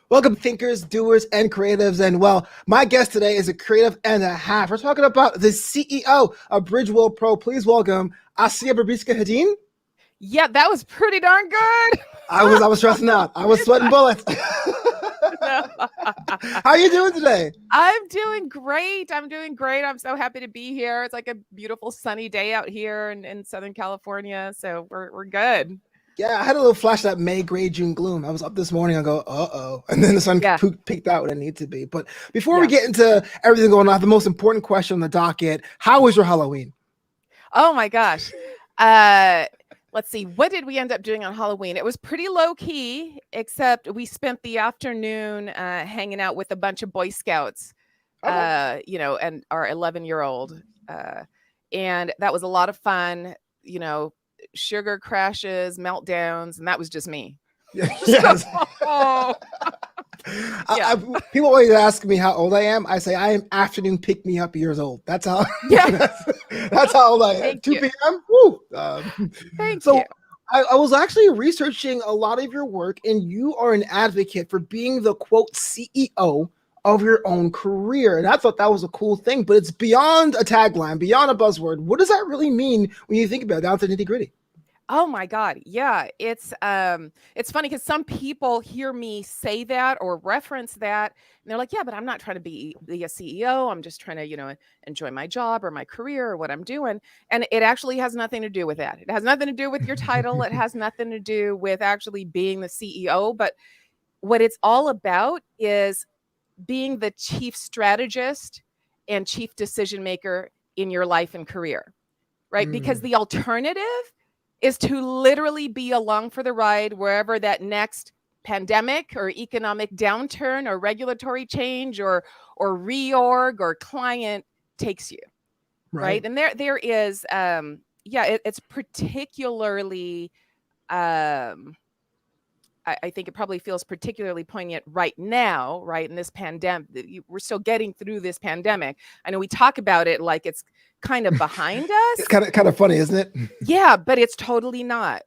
Welcome, thinkers, doers, and creatives. And well, my guest today is a creative and a half. We're talking about the CEO of Bridgewell Pro. Please welcome Bribiesca-Hedin. Yeah, that was pretty darn good. I was stressing out. I was sweating bullets. No. How are you doing today? I'm doing great. I'm so happy to be here. It's like a beautiful sunny day out here in Southern California. So we're good. Yeah, I had a little flash of that May, gray, June gloom. I was up this morning. I go, and then the sun Yeah. peeked out when it needed to be. But before we Yeah. get into everything going on, the most important question on the docket: how was your Halloween? Oh my gosh. Let's see. What did we end up doing on Halloween? It was pretty low key, except we spent the afternoon hanging out with a bunch of Boy Scouts, Okay. And our 11-year-old. And that was a lot of fun, sugar crashes, meltdowns, and that was just me. Yes. Yeah. People always ask me how old I am. I say I am afternoon pick me up years old. That's how. Yeah. that's how old I am. Thank 2 you. p.m. Woo. Thank So you. I was actually researching a lot of your work, and you are an advocate for being the quote CEO of your own career. And I thought that was a cool thing, but it's beyond a tagline, beyond a buzzword. What does that really mean when you think about it down to the nitty gritty? Oh my God. Yeah. It's funny because some people hear me say that or reference that and they're like, yeah, but I'm not trying to be a CEO. I'm just trying to, enjoy my job or my career or what I'm doing. And it actually has nothing to do with that. It has nothing to do with your title. It has nothing to do with actually being the CEO. But what it's all about is being the chief strategist and chief decision maker in your life and career, right? Because the alternative is to literally be along for the ride wherever that next pandemic or economic downturn or regulatory change or reorg or client takes you, right? And there is it's particularly I think it probably feels particularly poignant right now, right? In this pandemic, we're still getting through this pandemic. I know we talk about it like it's kind of behind us. It's kind of funny, isn't it? Yeah, but it's totally not.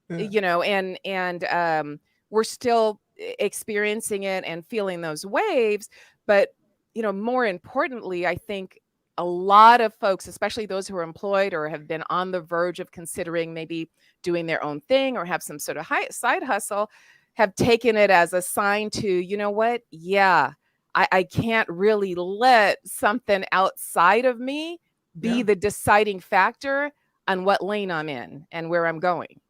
Yeah. And we're still experiencing it and feeling those waves. But more importantly, I think a lot of folks, especially those who are employed or have been on the verge of considering maybe doing their own thing or have some sort of side hustle, have taken it as a sign to, you know what? Yeah, I can't really let something outside of me be the deciding factor on what lane I'm in and where I'm going.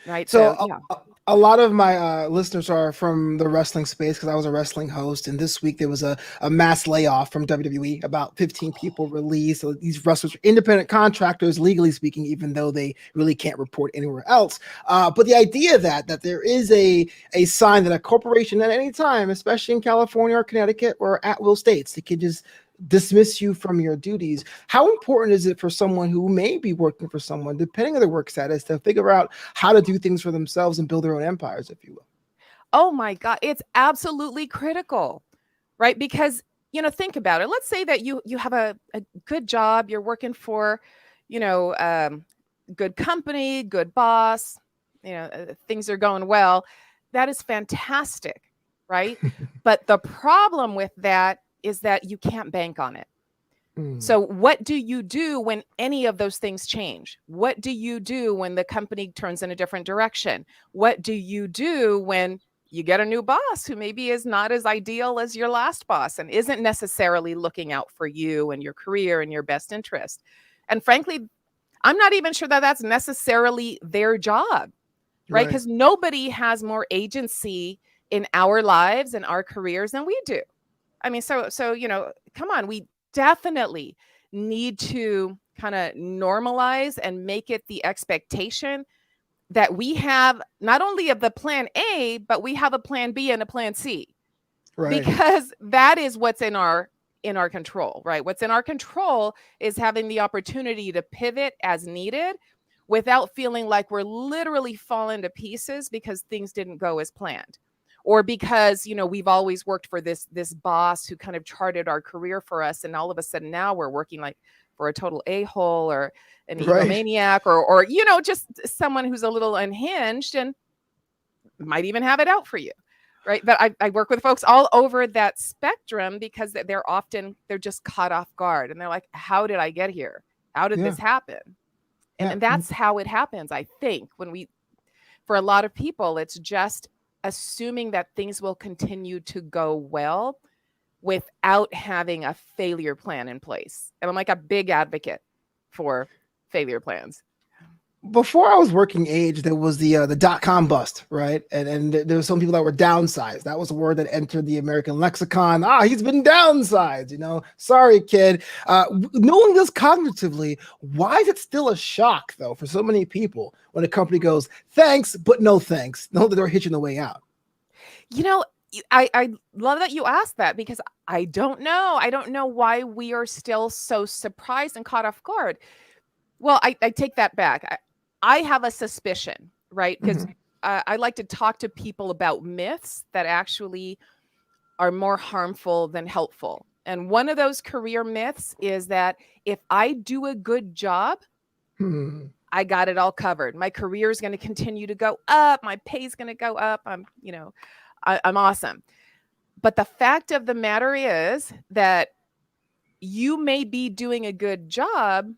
Right. So yeah. a lot of my listeners are from the wrestling space because I was a wrestling host. And this week there was a mass layoff from WWE. About 15 people released. So these wrestlers are independent contractors, legally speaking, even though they really can't report anywhere else. But the idea that there is a sign that a corporation at any time, especially in California or Connecticut or at will states, they can just dismiss you from your duties. How important is it for someone who may be working for someone, depending on their work status, to figure out how to do things for themselves and build their own empires, if you will? Oh my God, it's absolutely critical, right? Because, think about it. Let's say that you have a good job, you're working for, good company, good boss, things are going well. That is fantastic, right? But the problem with that is that you can't bank on it. So what do you do when any of those things change? What do you do when the company turns in a different direction? What do you do when you get a new boss who maybe is not as ideal as your last boss and isn't necessarily looking out for you and your career and your best interest? And frankly, I'm not even sure that that's necessarily their job, right? Because nobody has more agency in our lives and our careers than we do. I mean, so come on, we definitely need to kind of normalize and make it the expectation that we have not only of the plan A, but we have a plan B and a plan C. Because that is what's in our control, right? What's in our control is having the opportunity to pivot as needed without feeling like we're literally falling to pieces because things didn't go as planned. Or because, we've always worked for this boss who kind of charted our career for us. And all of a sudden now we're working like for a total a-hole or an egomaniac or just someone who's a little unhinged and might even have it out for you. right? But I work with folks all over that spectrum because they're just caught off guard, and they're like, how did I get here? How did this happen? And that's how it happens. I think for a lot of people, it's just assuming that things will continue to go well without having a failure plan in place. And I'm like a big advocate for failure plans. Before I was working age, there was the .com bust, right? And there were some people that were downsized. That was a word that entered the American lexicon. He's been downsized. Sorry, kid. Knowing this cognitively, why is it still a shock though for so many people when a company goes thanks but no thanks? Know that they're hitching the way out. I love that you asked that, because I don't know. I don't know why we are still so surprised and caught off guard. Well, I take that back. I have a suspicion, right? Because I like to talk to people about myths that actually are more harmful than helpful. And one of those career myths is that if I do a good job, I got it all covered. My career is going to continue to go up. My pay is going to go up. I'm awesome. But the fact of the matter is that you may be doing a good job,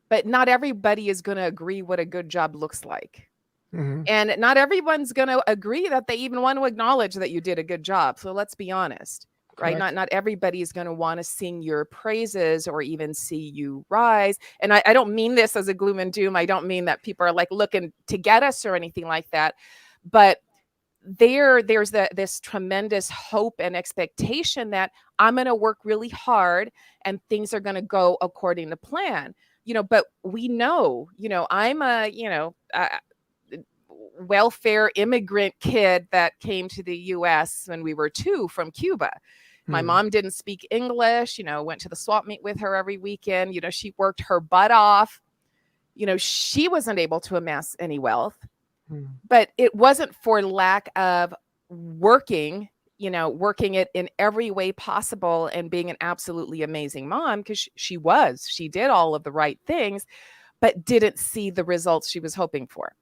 but not everybody is going to agree what a good job looks like. And not everyone's going to agree that they even want to acknowledge that you did a good job. So let's be honest, right? Not everybody is going to want to sing your praises or even see you rise. And I don't mean this as a gloom and doom. I don't mean that people are like looking to get us or anything like that. But there's this tremendous hope and expectation that I'm going to work really hard and things are going to go according to plan. But we know, I'm a, welfare immigrant kid that came to the US when we were 2 from Cuba. My mom didn't speak English, went to the swap meet with her every weekend. She worked her butt off. She wasn't able to amass any wealth, but it wasn't for lack of working it in every way possible and being an absolutely amazing mom, because she did all of the right things, but didn't see the results she was hoping for.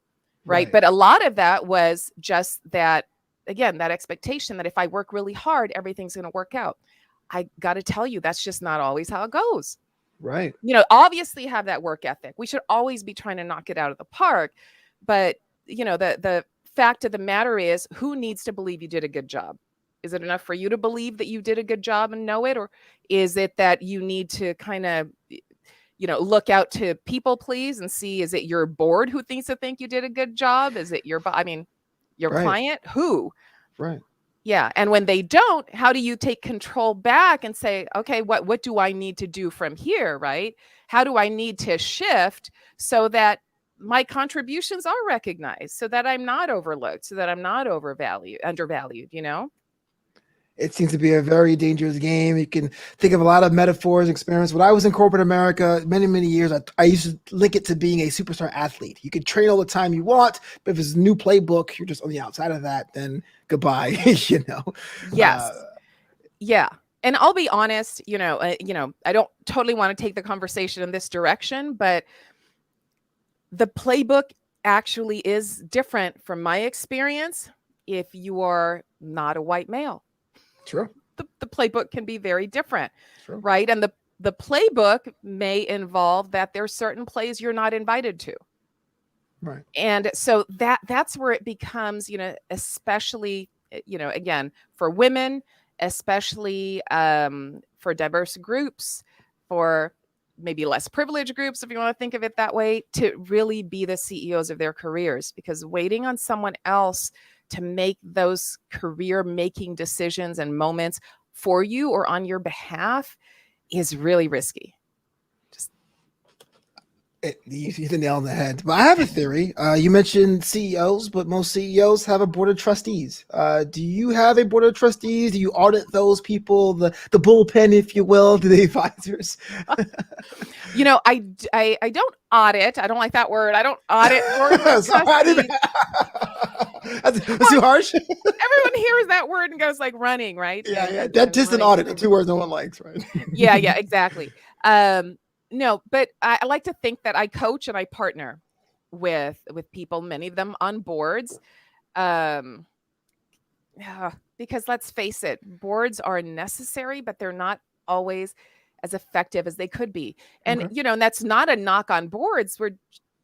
Right. But a lot of that was just that, again, that expectation that if I work really hard, everything's going to work out. I got to tell you, that's just not always how it goes. Right. Obviously have that work ethic. We should always be trying to knock it out of the park. But, the fact of the matter is, who needs to believe you did a good job? Is it enough for you to believe that you did a good job and know it? Or is it that you need to kind of, look out to people please and see, is it your board who think you did a good job? Is it your client? Who? Right. Yeah. And when they don't, how do you take control back and say, okay, what do I need to do from here? Right. How do I need to shift so that my contributions are recognized, so that I'm not overlooked, so that I'm not undervalued, It seems to be a very dangerous game. You can think of a lot of metaphors, experiments. When I was in corporate America, many, many years, I used to link it to being a superstar athlete. You can train all the time you want, but if it's a new playbook, you're just on the outside of that, then goodbye, Yes. Yeah. And I'll be honest, I don't totally want to take the conversation in this direction, but the playbook actually is different from my experience if you are not a white male. True. The playbook can be very different, True. right? And the playbook may involve that there's certain plays you're not invited to. Right. And so that's where it becomes, especially, again, for women, especially for diverse groups, for maybe less privileged groups, if you want to think of it that way, to really be the CEOs of their careers, because waiting on someone else to make those career making decisions and moments for you or on your behalf is really risky. You hit the nail on the head. But I have a theory. You mentioned CEOs, but most CEOs have a board of trustees. Do you have a board of trustees? Do you audit those people, the bullpen, if you will, the advisors? I don't audit. I don't like that word. I don't audit boards of trustees. That's too harsh. Everyone hears that word and goes like running, right? Yeah. Dentist and audit are 2 words no one likes, right? Yeah, exactly. No, but I like to think that I coach and I partner with people, many of them on boards. because let's face it, boards are necessary, but they're not always as effective as they could be. And, Okay. and that's not a knock on boards. We're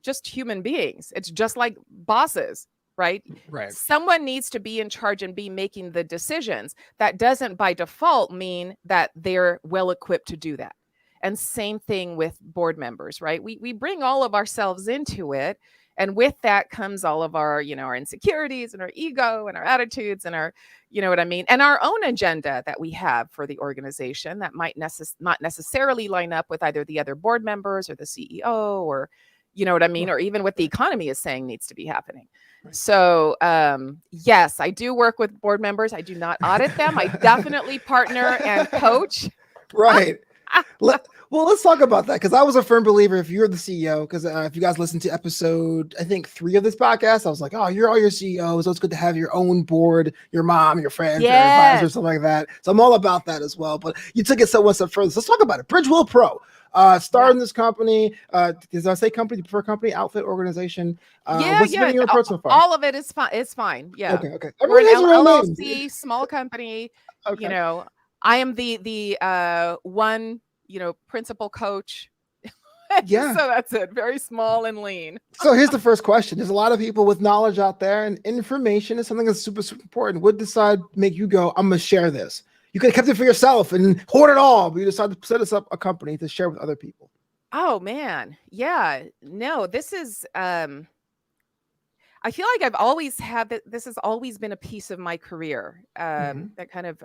just human beings. It's just like bosses, right? Right. Someone needs to be in charge and be making the decisions. That doesn't by default mean that they're well equipped to do that. And same thing with board members, right? We bring all of ourselves into it. And with that comes all of our, our insecurities and our ego and our attitudes and our, what I mean? And our own agenda that we have for the organization that might not necessarily line up with either the other board members or the CEO or, you know what I mean? Or even what the economy is saying needs to be happening. So, yes, I do work with board members. I do not audit them. I definitely partner and coach. Right. Well, let's talk about that, because I was a firm believer, if you're the CEO, because if you guys listen to episode, I think 3 of this podcast, I was like, oh, you're all your CEOs, so it's good to have your own board, your mom, your friends, your advisors, something like that. So I'm all about that as well. But you took it one step further. So let's talk about it. Bridgewell Pro. Starting this company, does I say company, prefer company, outfit, organization? What's been your approach so far? All of it is fine. It's fine. Yeah. Okay. We're an LLC, small company. Okay. I am the one, principal coach. Yeah. So that's it. Very small and lean. So here's the first question. There's a lot of people with knowledge out there, and information is something that's super, super important. What make you go, I'm going to share this? You could have kept it for yourself and hoard it all, but you decided to set us up a company to share with other people. Oh, man. Yeah. No, this is, I feel like I've always had that. This has always been a piece of my career. That kind of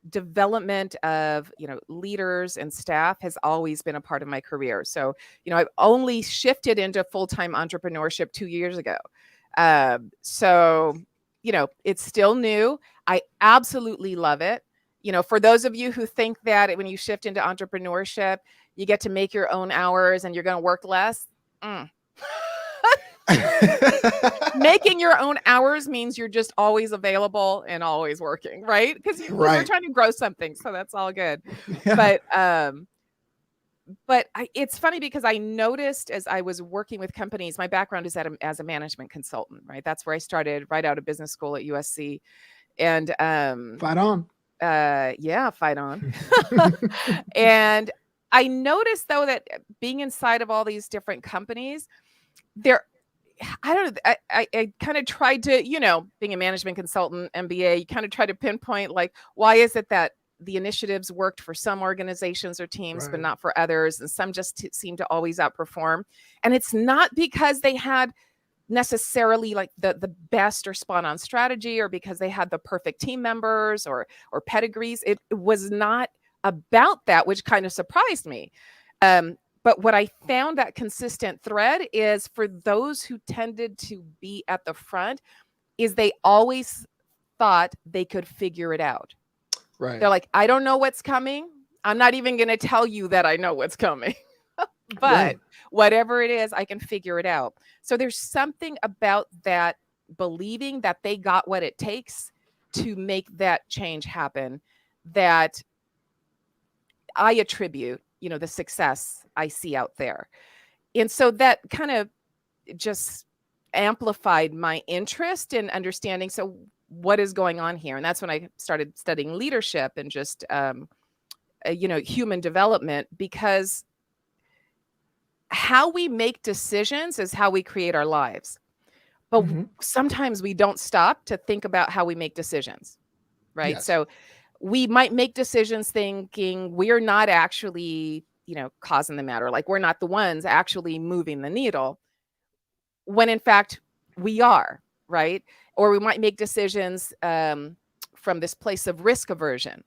development of, leaders and staff has always been a part of my career. So, I've only shifted into full-time entrepreneurship 2 years ago. So, it's still new. I absolutely love it. For those of you who think that when you shift into entrepreneurship, you get to make your own hours and you're going to work less. Making your own hours means you're just always available and always working, right? Because we're trying to grow something, so that's all good. Yeah. But it's funny because I noticed as I was working with companies, my background is as a management consultant, right? That's where I started right out of business school at USC, and fight on. Fight on. And I noticed though that being inside of all these different companies, I don't know. I kind of tried to, being a management consultant, MBA, you kind of try to pinpoint like, why is it that the initiatives worked for some organizations or teams, but not for others? And some just seem to always outperform. And it's not because they had necessarily like the best or spot on strategy or because they had the perfect team members or pedigrees. It was not about that, which kind of surprised me. But what I found that consistent thread is for those who tended to be at the front is they always thought they could figure it out. Right. They're like, I don't know what's coming. I'm not even going to tell you that I know what's coming. But whatever it is, I can figure it out. So there's something about that believing that they got what it takes to make that change happen that I attribute, the success I see out there. And so that kind of just amplified my interest in understanding, so what is going on here? And that's when I started studying leadership and just, human development, because how we make decisions is how we create our lives. But sometimes we don't stop to think about how we make decisions, right? Yes. So we might make decisions thinking we're not actually, causing the matter. Like we're not the ones actually moving the needle, when in fact we are, right? Or we might make decisions from this place of risk aversion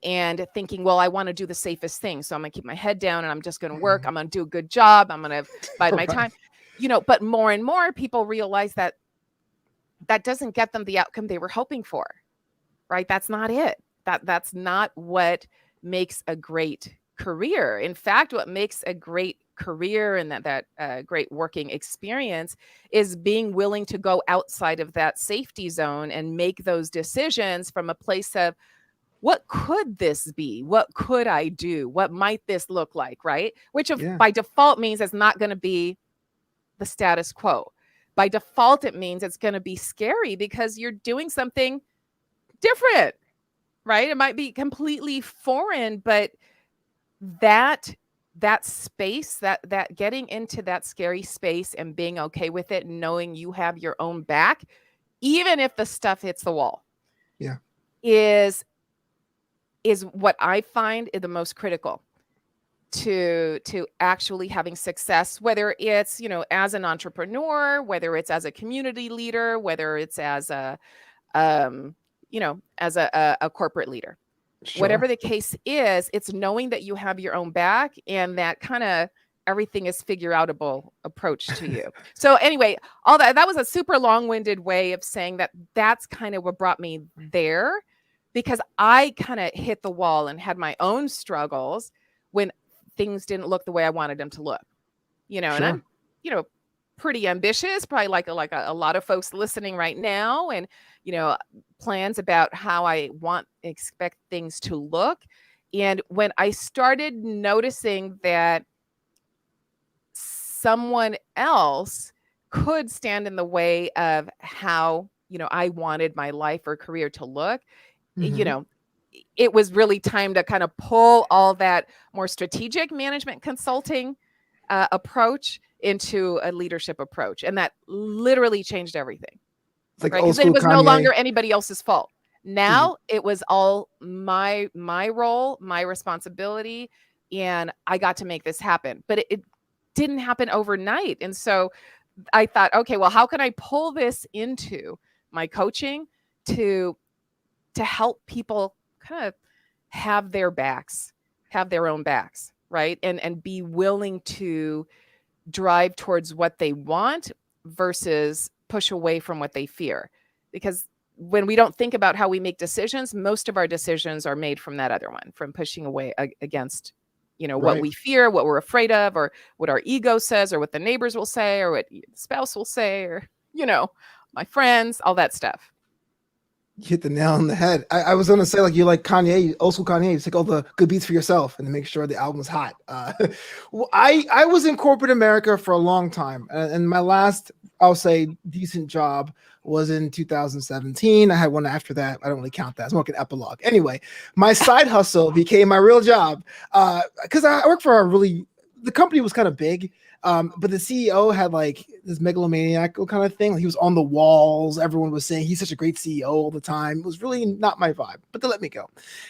and thinking, well, I want to do the safest thing. So I'm going to keep my head down and I'm just going to work. I'm going to do a good job. I'm going to bide my time, but more and more people realize that that doesn't get them the outcome they were hoping for, right? That's not it. That's not what makes a great career. In fact, what makes a great career and that great working experience is being willing to go outside of that safety zone and make those decisions from a place of, what could this be? What could I do? What might this look like, right? Which by default means it's not going to be the status quo. By default, it means it's going to be scary because you're doing something different, right? It might be completely foreign, but that space, that getting into that scary space and being okay with it, knowing you have your own back, even if the stuff hits the wall, Yeah. is what I find is the most critical to actually having success, whether it's, as an entrepreneur, whether it's as a community leader, whether it's as a as a corporate leader. Sure. Whatever the case is, it's knowing that you have your own back and that kind of everything is figure outable approach to you. So anyway, all that was a super long-winded way of saying that that's kind of what brought me there, because I kind of hit the wall and had my own struggles when things didn't look the way I wanted them to look, and Sure. I'm, pretty ambitious, probably like a lot of folks listening right now, and, plans about how I expect things to look. And when I started noticing that someone else could stand in the way of how, I wanted my life or career to look, Mhm. it was really time to kind of pull all that more strategic management consulting approach into a leadership approach. And that literally changed everything, It's like right? old Because it school was no Kanye. longer anybody else's fault. Mhm. Now it was all my role, my responsibility, and I got to make this happen. But it didn't happen overnight. And so I thought, okay, well, how can I pull this into my coaching to help people kind of have their own backs, right? And be willing to drive towards what they want versus push away from what they fear. Because when we don't think about how we make decisions, most of our decisions are made from that other one, from pushing away against, what Right. we fear, what we're afraid of, or what our ego says, or what the neighbors will say, or what the spouse will say, or, my friends, all that stuff. You hit the nail on the head. I was gonna say, like, you like Kanye, old school Kanye. You take all the good beats for yourself and to make sure the album is hot. Well, I was in corporate America for a long time, and my last, I'll say, decent job was in 2017. I had one after that. I don't really count that. It's more like an epilogue. Anyway, my side hustle became my real job because I worked for the company was kind of big. But the CEO had like this megalomaniac kind of thing. Like, he was on the walls. Everyone was saying he's such a great CEO all the time. It was really not my vibe, but they let me go.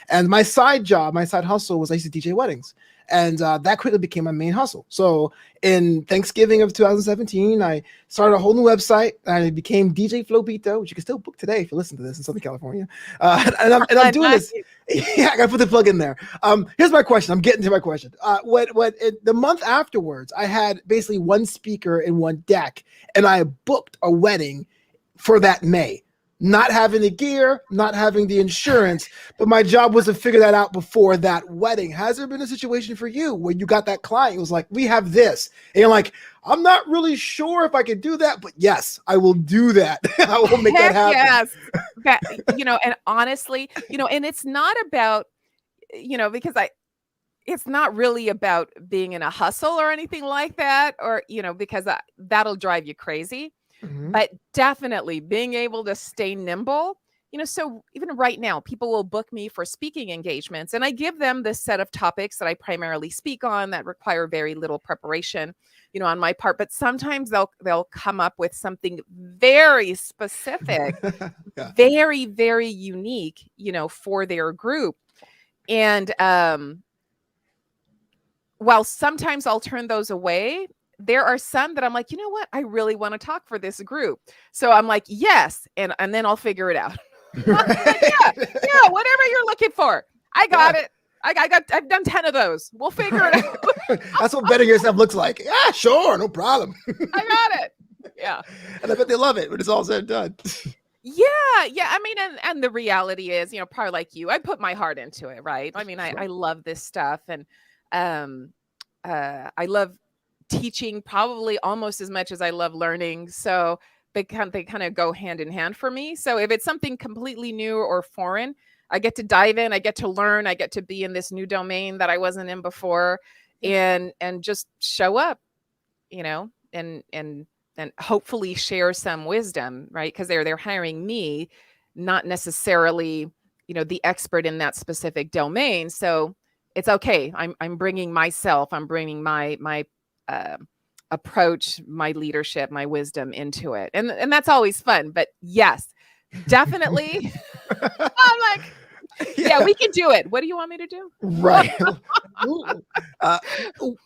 And my side job, my side hustle was I used to DJ weddings. And that quickly became my main hustle. So in Thanksgiving of 2017, I started a whole new website. I became DJ Flobito, which you can still book today if you listen to this in Southern California. And I'm doing this. Yeah, I got to put the plug in there. Here's my question. I'm getting to my question. The month afterwards, I had basically one speaker and one deck, and I booked a wedding for that May. Not having the gear, not having the insurance, but my job was to figure that out before that wedding. Has there been a situation for you where you got that client? It was like, we have this. And you're like, I'm not really sure if I can do that, but yes, I will do that. I will make that happen. Yes. And honestly, and it's not about, because it's not really about being in a hustle or anything like that, or, because that'll drive you crazy. Mhm. But definitely being able to stay nimble, so even right now, people will book me for speaking engagements, and I give them this set of topics that I primarily speak on that require very little preparation, on my part. But sometimes they'll come up with something very specific, Yeah. very, very unique, for their group. And while sometimes I'll turn those away, there are some that I'm like, you know what? I really want to talk for this group. So I'm like, yes. And then I'll figure it out. Like, yeah, whatever you're looking for. I got it. I've done 10 of those. We'll figure it out. That's what better yourself looks like. Yeah, sure. No problem. I got it. Yeah. And I bet they love it when it's all said and done. Yeah. I mean, and the reality is, probably like you, I put my heart into it, right? I mean, Sure. I love this stuff, and I love teaching probably almost as much as I love learning. So they kind of go hand in hand for me. So if it's something completely new or foreign, I get to dive in, I get to learn, I get to be in this new domain that I wasn't in before, and just show up, and hopefully share some wisdom, right? Because they're hiring me not necessarily, the expert in that specific domain. So it's okay. I'm bringing myself, I'm bringing my approach, my leadership, my wisdom into it. And that's always fun. But yes, definitely. I'm like, yeah, we can do it. What do you want me to do? Right.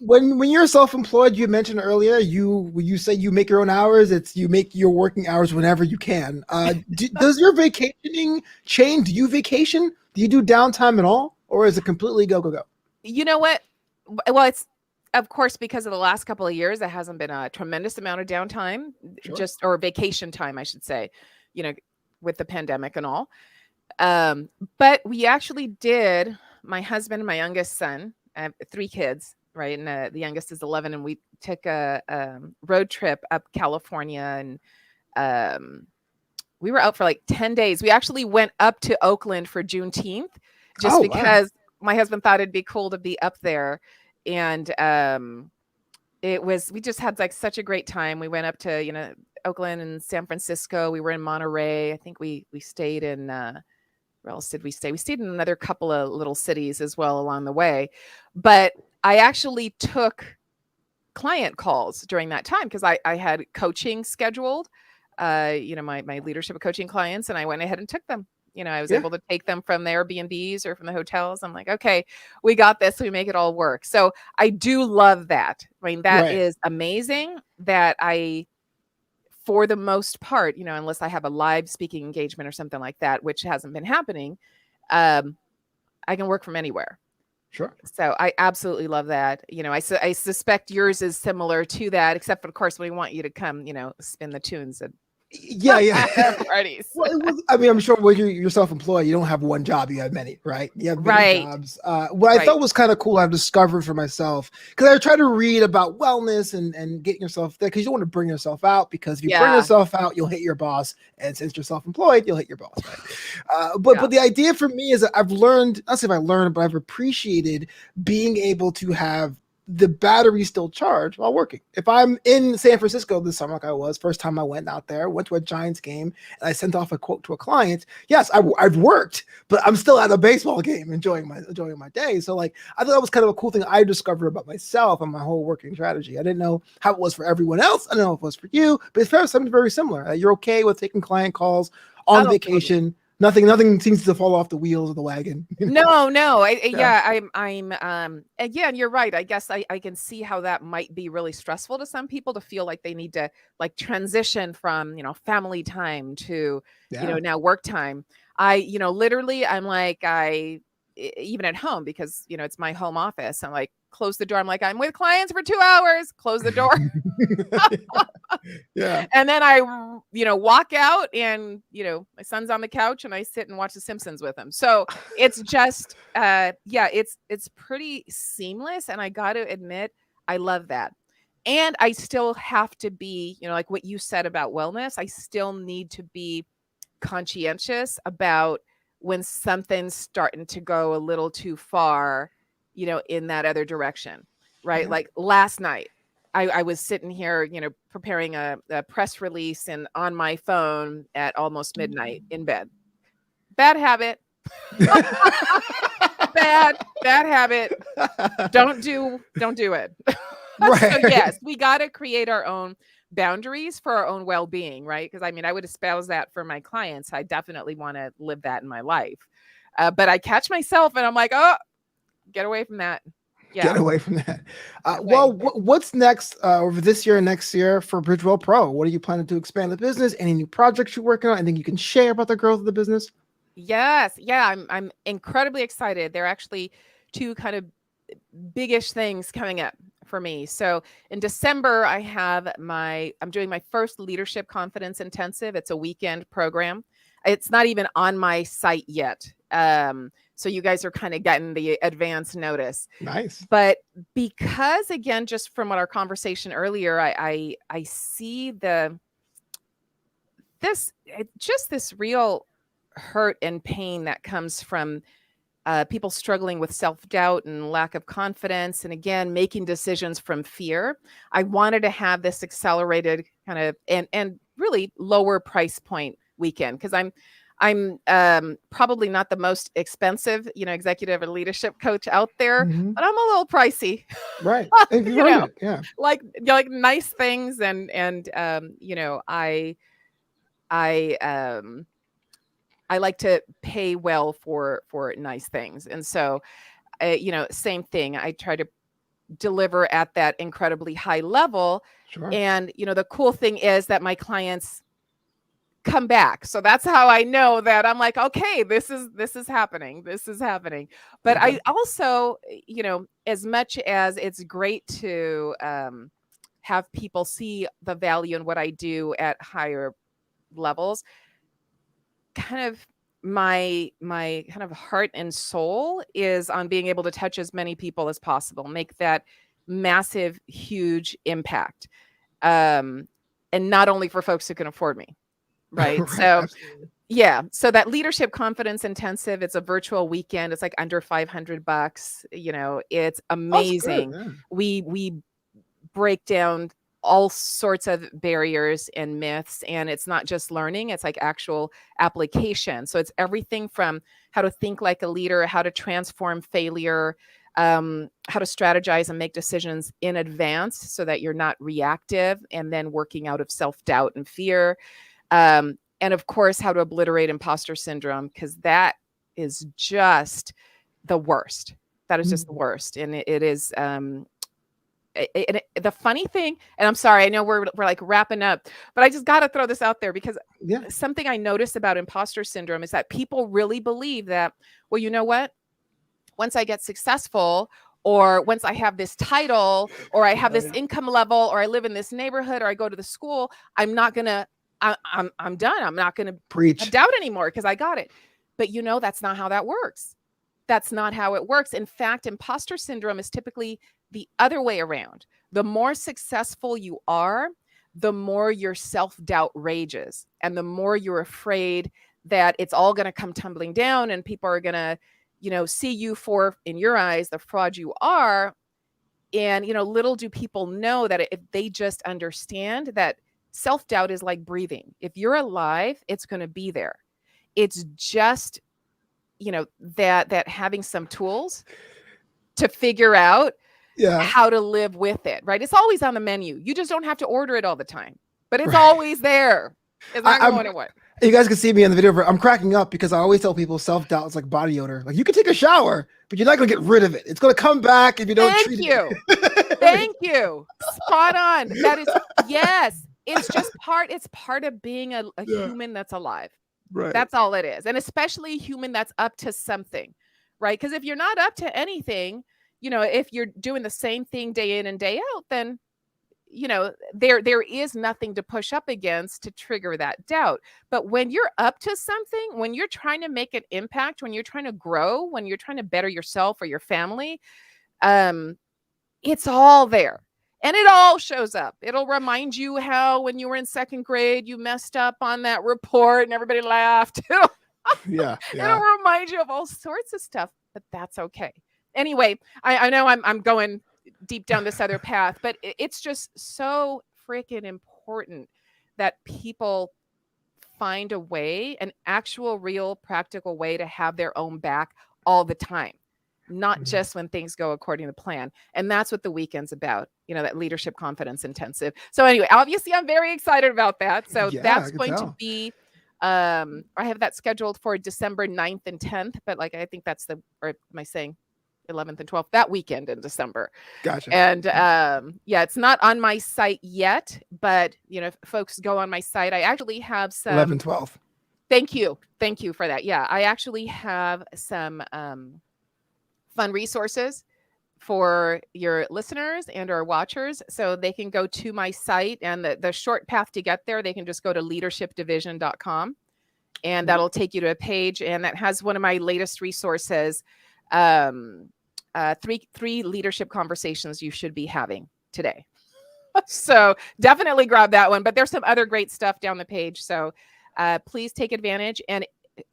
When you're self-employed, you mentioned earlier, you say you make your own hours. You make your working hours whenever you can. Does your vacationing change? Do you vacation? Do you do downtime at all, or is it completely go go go? You know what? Well, it's, of course, because of the last couple of years, there hasn't been a tremendous amount of downtime, Sure. or vacation time, I should say, with the pandemic and all. But we actually did, my husband and my youngest son, I have 3 kids, right? And the youngest is 11, and we took a road trip up California, and we were out for like 10 days. We actually went up to Oakland for Juneteenth just because my husband thought it'd be cool to be up there. And we just had like such a great time. We went up to, Oakland and San Francisco. We were in Monterey. I think we stayed in, where else did we stay? We stayed in another couple of little cities as well along the way. But I actually took client calls during that time because I had coaching scheduled, my leadership of coaching clients, and I went ahead and took them. I was able to take them from the Airbnbs or from the hotels. I'm like, okay, we got this. We make it all work. So I do love that. I mean, that is amazing that for the most part, unless I have a live speaking engagement or something like that, which hasn't been happening, I can work from anywhere. Sure. So I absolutely love that. I suspect yours is similar to that, except for, of course, we want you to come, spin the tunes and parties. Well, I'm sure when you're self-employed, you don't have one job, you have many, right? You have many jobs. What I thought was kind of cool, I've discovered for myself, because I try to read about wellness and getting yourself there, because you don't want to bring yourself out, because if you bring yourself out, you'll hit your boss, and since you're self-employed, you'll hit your boss, right? But the idea for me is that I've learned, not say if I learned, but I've appreciated being able to have the battery still charged while working. If I'm in San Francisco this summer, like I was, first time I went out there, went to a Giants game, and I sent off a quote to a client. Yes, I've worked, but I'm still at a baseball game, enjoying my day. So like, I thought that was kind of a cool thing I discovered about myself and my whole working strategy. I didn't know how it was for everyone else. I don't know if it was for you, but it's something very similar. You're okay with taking client calls on vacation. Nothing seems to fall off the wheels of the wagon. No. I'm again, you're right. I guess I can see how that might be really stressful to some people to feel like they need to like transition from, family time to, now work time. Literally I'm like, even at home, because, it's my home office. I'm like, close the door. I'm like, I'm with clients for 2 hours, close the door. And then I, walk out, and, my son's on the couch, and I sit and watch The Simpsons with him. So it's just, it's pretty seamless. And I got to admit, I love that. And I still have to be, like what you said about wellness, I still need to be conscientious about when something's starting to go a little too far, in that other direction, right? Yeah. Like last night, I was sitting here, preparing a press release, and on my phone at almost midnight in bed. Bad habit. bad habit. Don't do it. Right. So yes, we got to create our own boundaries for our own well-being, right? Because I would espouse that for my clients. I definitely want to live that in my life. But I catch myself, and I'm like, oh, get away from that. Yeah. Get away from that. What's next over this year and next year for Bridgewell Pro? What are you planning to expand the business? Any new projects you're working on? Anything you can share about the growth of the business? Yes. Yeah. I'm incredibly excited. There are actually 2 kind of biggish things coming up for me. So in December, I'm doing my first leadership confidence intensive. It's a weekend program. It's not even on my site yet. So you guys are kind of getting the advance notice. Nice. But because, again, just from what our conversation earlier, I see this real hurt and pain that comes from people struggling with self-doubt and lack of confidence, and again, making decisions from fear. I wanted to have this accelerated kind of and really lower price point weekend, because I'm probably not the most expensive, executive or leadership coach out there, but I'm a little pricey. Right. If you know, yeah. like nice things, and I like to pay well for nice things, and so same thing. I try to deliver at that incredibly high level, Sure. and the cool thing is that my clients come back. So that's how I know that I'm like, okay, this is happening. This is happening. But I also, as much as it's great to have people see the value in what I do at higher levels, kind of my kind of heart and soul is on being able to touch as many people as possible, make that massive, huge impact. And not only for folks who can afford me. Right. Right, So absolutely. yeah. So that leadership confidence intensive, it's a virtual weekend. It's like under $500. It's amazing. Good, yeah. We break down all sorts of barriers and myths, and it's not just learning, it's like actual application. So it's everything from how to think like a leader, how to transform failure, how to strategize and make decisions in advance so that you're not reactive and then working out of self-doubt and fear. And of course, how to obliterate imposter syndrome, because that is just the worst. That is just the worst. And it is, the funny thing, and I'm sorry, I know we're like wrapping up, but I just got to throw this out there, because something I noticed about imposter syndrome is that people really believe that, well, you know what? Once I get successful, or once I have this title, or I have this income level, or I live in this neighborhood, or I go to the school, I'm not going to, I'm done. I'm not going to preach doubt anymore because I got it. But that's not how that works. That's not how it works. In fact, imposter syndrome is typically the other way around. The more successful you are, the more your self-doubt rages, and the more you're afraid that it's all going to come tumbling down and people are going to, see you for, in your eyes, the fraud you are. And, little do people know that if they just understand that self-doubt is like breathing. If you're alive, it's going to be there. It's just, that having some tools to figure out how to live with it, right? It's always on the menu. You just don't have to order it all the time, but it's always there. It's not going away. You guys can see me in the video. I'm cracking up because I always tell people self-doubt is like body odor. Like, you can take a shower, but you're not going to get rid of it. It's going to come back if you don't treat it. Thank you. Spot on. That is, yes. It's just it's part of being a human that's alive. Right. That's all it is. And especially a human that's up to something, right? Because if you're not up to anything, if you're doing the same thing day in and day out, then, there is nothing to push up against to trigger that doubt. But when you're up to something, when you're trying to make an impact, when you're trying to grow, when you're trying to better yourself or your family, it's all there. And it all shows up. It'll remind you how when you were in second grade, you messed up on that report and everybody laughed. It'll remind you of all sorts of stuff, but that's okay. Anyway, I know I'm going deep down this other path, but it's just so freaking important that people find a way, an actual, real, practical way to have their own back all the time. Not just when things go according to plan. And that's what the weekend's about, that leadership confidence intensive. So anyway, obviously I'm very excited about that. So that's going to be, I have that scheduled for December 9th and 10th, but I think that's or am I saying 11th and 12th, that weekend in December. Gotcha. And it's not on my site yet, but if folks go on my site, I actually have some 11, 12. Thank you for that. Yeah, I actually have some fun resources for your listeners and our watchers, so they can go to my site, and the short path to get there, they can just go to leadershipdivision.com, and that'll take you to a page, and that has one of my latest resources, three leadership conversations you should be having today. So definitely grab that one, but there's some other great stuff down the page, so please take advantage. And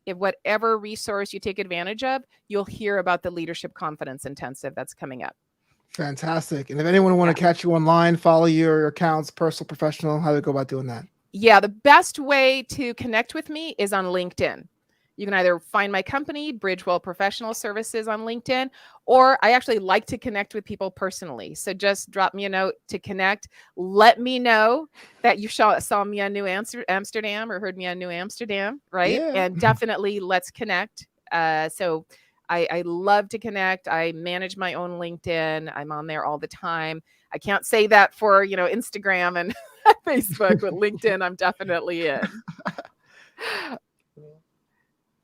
if whatever resource you take advantage of, you'll hear about the Leadership Confidence Intensive that's coming up. Fantastic. And if anyone want to catch you online, follow your accounts, personal, professional, how do they go about doing that? Yeah, the best way to connect with me is on LinkedIn. You can either find my company, Bridgewell Professional Services, on LinkedIn, or I actually like to connect with people personally. So just drop me a note to connect. Let me know that you saw me on New Amsterdam or heard me on New Amsterdam, right? Yeah. And definitely let's connect. So I love to connect. I manage my own LinkedIn. I'm on there all the time. I can't say that for, Instagram and Facebook, but LinkedIn, I'm definitely in.